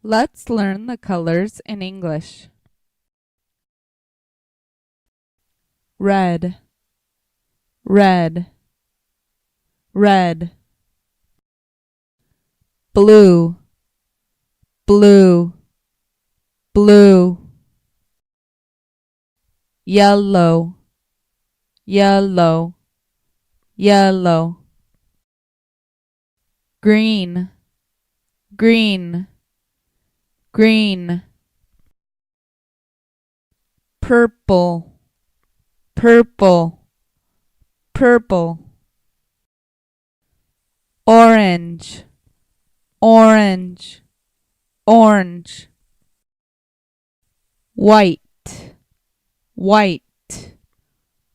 Let's learn the colors in English. Red, red, red. Blue, blue, blue. Yellow, yellow, yellow. Green, green, green. Purple, purple, purple. Orange, orange, orange. White, white,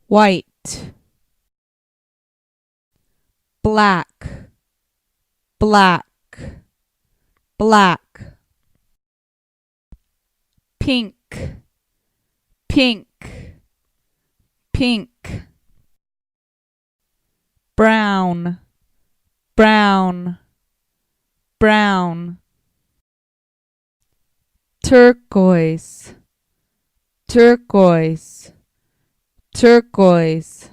white. Black, black, black. Pink, pink, pink. Brown, brown, brown. Turquoise, turquoise, turquoise.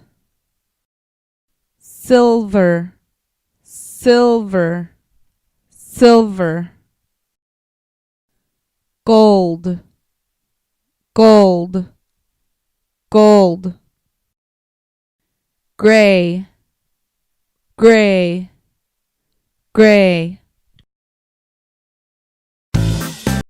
Silver, silver, silver. Gold, gold, gold. Gray, gray, gray.